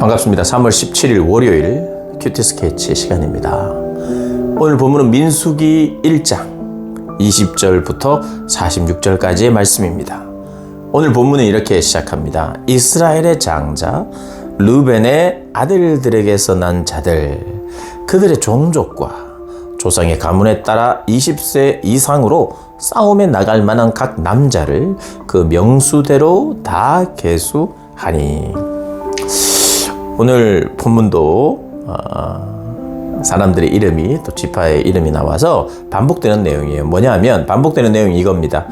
반갑습니다. 3월 17일 월요일 큐티 스케치 시간입니다. 오늘 본문은 민수기 1장 20절부터 46절까지의 말씀입니다. 오늘 본문은 이렇게 시작합니다. 이스라엘의 장자 르벤의 아들들에게서 난 자들, 그들의 종족과 조상의 가문에 따라 20세 이상으로 싸움에 나갈 만한 각 남자를 그 명수대로 다 계수하니. 오늘 본문도 사람들의 이름이 또 지파의 이름이 나와서 반복되는 내용이에요. 뭐냐 하면 반복되는 내용이 이겁니다.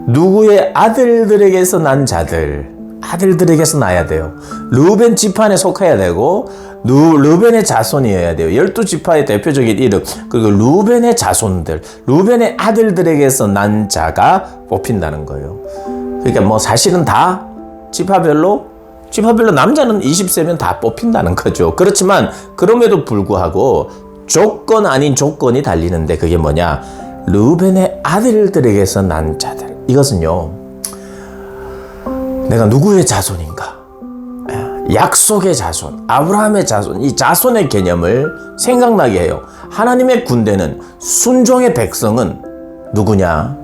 누구의 아들들에게서 난 자들, 아들들에게서 나야 돼요. 르벤 지파 안에 속해야 되고 르벤의 자손이어야 돼요. 12지파의 대표적인 이름, 그리고 르벤의 자손들, 르벤의 아들들에게서 난 자가 뽑힌다는 거예요. 그러니까 뭐 사실은 다 지파별로 남자는 20세면 다 뽑힌다는 거죠. 그렇지만 그럼에도 불구하고 조건 아닌 조건이 달리는데, 그게 뭐냐? 르벤의 아들들에게서 난 자들. 이것은요, 내가 누구의 자손인가? 약속의 자손, 아브라함의 자손, 이 자손의 개념을 생각나게 해요. 하나님의 군대는, 순종의 백성은 누구냐?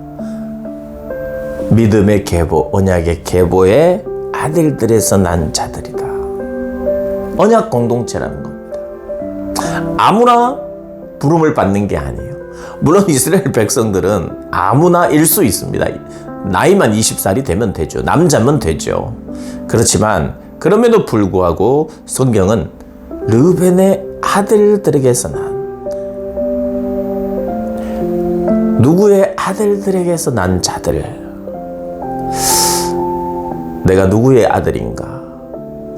믿음의 계보, 언약의 계보의 아들들에서 난 자들이다. 언약 공동체라는 겁니다. 아무나 부름을 받는 게 아니에요. 물론 이스라엘 백성들은 아무나 일 수 있습니다. 나이만 20살이 되면 되죠. 남자면 되죠. 그렇지만 그럼에도 불구하고 성경은 르벤의 아들들에게서 난, 누구의 아들들에게서 난 자들, 내가 누구의 아들인가?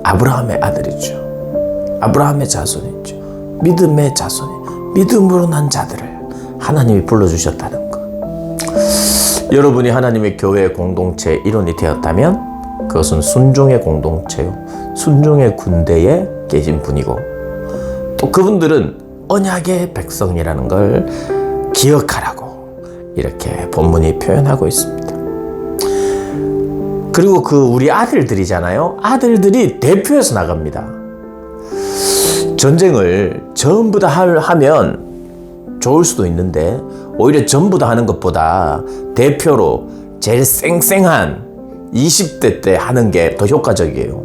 아브라함의 아들이죠. 아브라함의 자손이죠. 믿음의 자손이, 믿음으로 난 자들을 하나님이 불러주셨다는 것. 여러분이 하나님의 교회 공동체의 일원이 되었다면 그것은 순종의 공동체요, 순종의 군대에 계신 분이고, 또 그분들은 언약의 백성이라는 걸 기억하라고 이렇게 본문이 표현하고 있습니다. 그리고 우리 아들들이잖아요. 아들들이 대표해서 나갑니다. 전쟁을 전부 다 하면 좋을 수도 있는데, 오히려 전부 다 하는 것보다 대표로 제일 쌩쌩한 20대 때 하는 게 더 효과적이에요.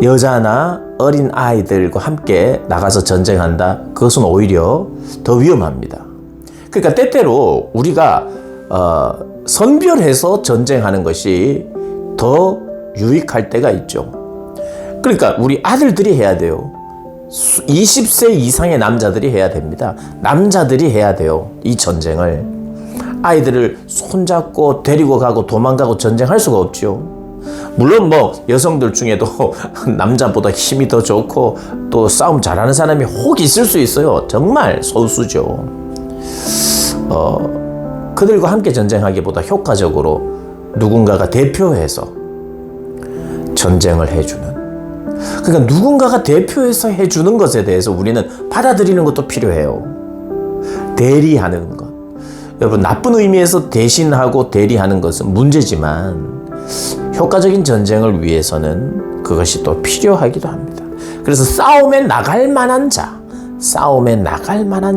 여자나 어린 아이들과 함께 나가서 전쟁한다? 그것은 오히려 더 위험합니다. 그러니까 때때로 우리가 선별해서 전쟁하는 것이 더 유익할 때가 있죠. 그러니까 우리 아들들이 해야 돼요. 20세 이상의 남자들이 해야 됩니다. 남자들이 해야 돼요, 이 전쟁을. 아이들을 손잡고 데리고 가고 도망가고 전쟁할 수가 없죠. 물론 뭐 여성들 중에도 남자보다 힘이 더 좋고 또 싸움 잘하는 사람이 혹 있을 수 있어요. 정말 소수죠. 그들과 함께 전쟁하기보다 효과적으로 누군가가 대표해서 전쟁을 해주는, 그러니까 누군가가 대표해서 해주는 것에 대해서 우리는 받아들이는 것도 필요해요. 대리하는 것. 여러분, 나쁜 의미에서 대신하고 대리하는 것은 문제지만 효과적인 전쟁을 위해서는 그것이 또 필요하기도 합니다. 그래서 싸움에 나갈 만한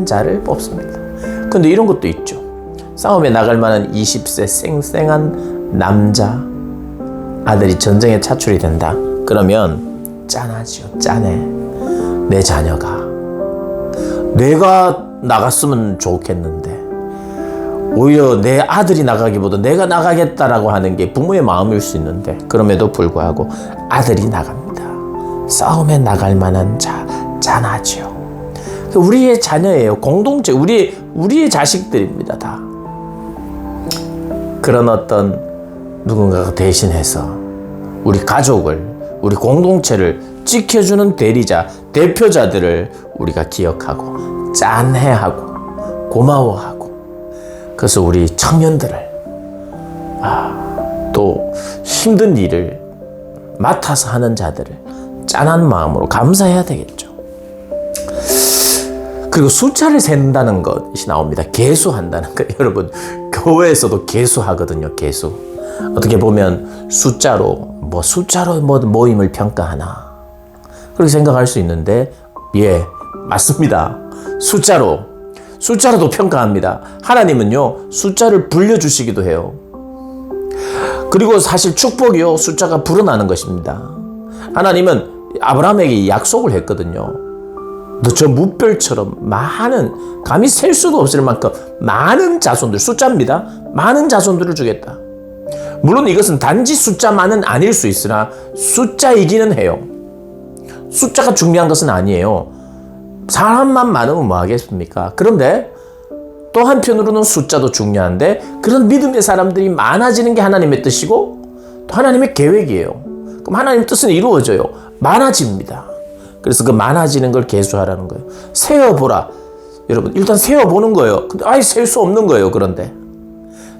자를 뽑습니다. 그런데 이런 것도 있죠. 싸움에 나갈 만한 20세 쌩쌩한 남자 아들이 전쟁에 차출이 된다. 그러면 짠하지요. 짠해. 내 자녀가, 내가 나갔으면 좋겠는데 오히려 내 아들이 나가기보다 내가 나가겠다라고 하는 게 부모의 마음일 수 있는데, 그럼에도 불구하고 아들이 나갑니다. 싸움에 나갈 만한 자, 짠하지요. 우리의 자녀예요. 공동체, 우리의 자식들입니다. 다. 그런 어떤 누군가가 대신해서 우리 가족을, 우리 공동체를 지켜주는 대리자, 대표자들을 우리가 기억하고 짠해하고 고마워하고, 그래서 우리 청년들을 또 힘든 일을 맡아서 하는 자들을 짠한 마음으로 감사해야 되겠죠. 그리고 숫자를 센다는 것이 나옵니다. 계수한다는 거. 여러분, 교회에서도 계수하거든요. 계수. 어떻게 보면 숫자로 모임을 평가하나 그렇게 생각할 수 있는데, 예, 맞습니다. 숫자로도 평가합니다. 하나님은요, 숫자를 불려주시기도 해요. 그리고 사실 축복이요, 숫자가 불어나는 것입니다. 하나님은 아브라함에게 약속을 했거든요. 너 저 무별처럼 많은, 감히 셀 수도 없을 만큼 많은 자손들, 숫자입니다. 많은 자손들을 주겠다. 물론 이것은 단지 숫자만은 아닐 수 있으나 숫자이기는 해요. 숫자가 중요한 것은 아니에요. 사람만 많으면 뭐 하겠습니까? 그런데 또 한편으로는 숫자도 중요한데, 그런 믿음의 사람들이 많아지는 게 하나님의 뜻이고 또 하나님의 계획이에요. 그럼 하나님의 뜻은 이루어져요. 많아집니다. 그래서 그 많아지는 걸 계수하라는 거예요. 세어보라. 여러분, 일단 세어보는 거예요. 근데 아예 셀 수 없는 거예요. 그런데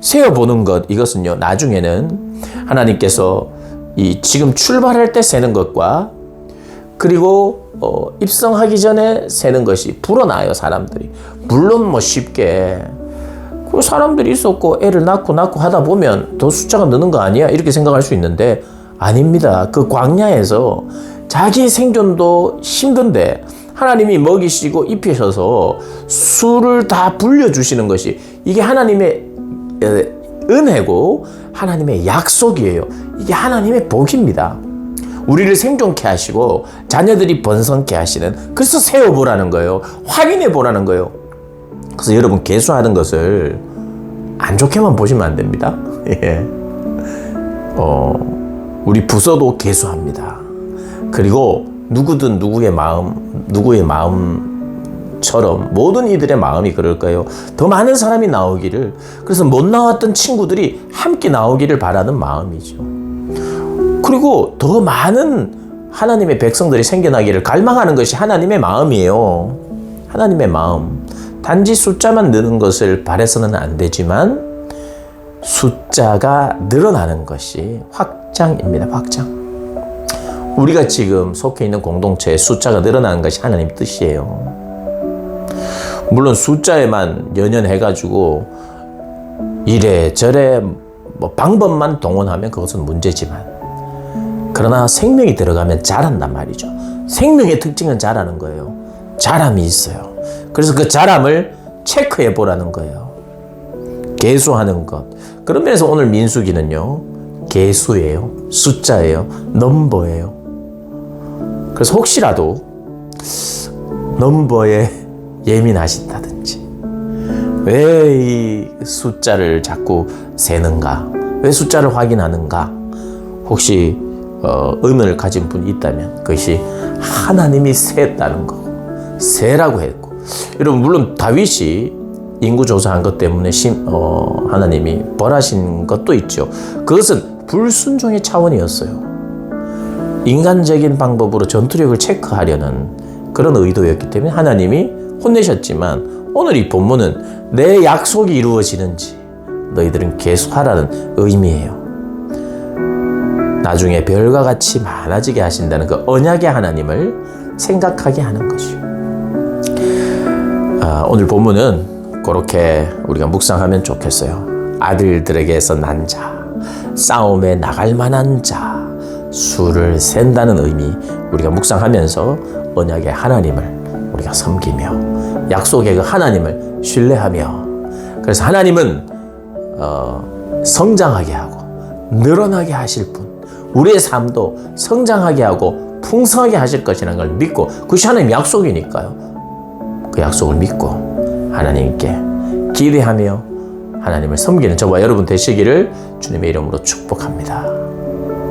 세어보는 것, 이것은요, 나중에는 하나님께서 이 지금 출발할 때 세는 것과 그리고 입성하기 전에 세는 것이 불어나요. 사람들이. 물론 뭐 쉽게 그 사람들이 있었고 애를 낳고 하다 보면 더 숫자가 느는 거 아니야? 이렇게 생각할 수 있는데 아닙니다. 그 광야에서 자기 생존도 힘든데 하나님이 먹이시고 입히셔서 수를 다 불려주시는 것이, 이게 하나님의 은혜고 하나님의 약속이에요. 이게 하나님의 복입니다. 우리를 생존케 하시고 자녀들이 번성케 하시는, 그래서 세워보라는 거예요. 확인해보라는 거예요. 그래서 여러분, 계수하는 것을 안 좋게만 보시면 안 됩니다. 예. 우리 부서도 계수합니다. 그리고 누구든 누구의 마음처럼 모든 이들의 마음이 그럴 거예요. 더 많은 사람이 나오기를, 그래서 못 나왔던 친구들이 함께 나오기를 바라는 마음이죠. 그리고 더 많은 하나님의 백성들이 생겨나기를 갈망하는 것이 하나님의 마음이에요. 하나님의 마음. 단지 숫자만 느는 것을 바라서는 안 되지만 숫자가 늘어나는 것이 확장입니다. 확장. 우리가 지금 속해 있는 공동체의 숫자가 늘어나는 것이 하나님 뜻이에요. 물론 숫자에만 연연해가지고 이래저래 방법만 동원하면 그것은 문제지만, 그러나 생명이 들어가면 자란단 말이죠. 생명의 특징은 자라는 거예요. 자람이 있어요. 그래서 그 자람을 체크해 보라는 거예요. 계수하는 것. 그런 면에서 오늘 민수기는요, 계수예요. 숫자예요. 넘버예요. 그래서 혹시라도 넘버에 예민하신다든지, 왜 이 숫자를 자꾸 세는가, 왜 숫자를 확인하는가, 혹시 의문을 가진 분이 있다면 그것이 하나님이 세했다는 거고, 세라고 했고, 여러분, 물론 다윗이 인구조사한 것 때문에 하나님이 벌하신 것도 있죠. 그것은 불순종의 차원이었어요. 인간적인 방법으로 전투력을 체크하려는 그런 의도였기 때문에 하나님이 혼내셨지만, 오늘 이 본문은 내 약속이 이루어지는지 너희들은 계속하라는 의미예요. 나중에 별과 같이 많아지게 하신다는 그 언약의 하나님을 생각하게 하는 것이요. 오늘 본문은 그렇게 우리가 묵상하면 좋겠어요. 아들들에게서 난 자, 싸움에 나갈 만한 자, 수를 센다는 의미, 우리가 묵상하면서 언약의 하나님을 우리가 섬기며 약속의 그 하나님을 신뢰하며, 그래서 하나님은 성장하게 하고 늘어나게 하실 분, 우리의 삶도 성장하게 하고 풍성하게 하실 것이라는 걸 믿고, 그것이 하나님의 약속이니까요. 그 약속을 믿고 하나님께 기대하며 하나님을 섬기는 저와 여러분 되시기를 주님의 이름으로 축복합니다.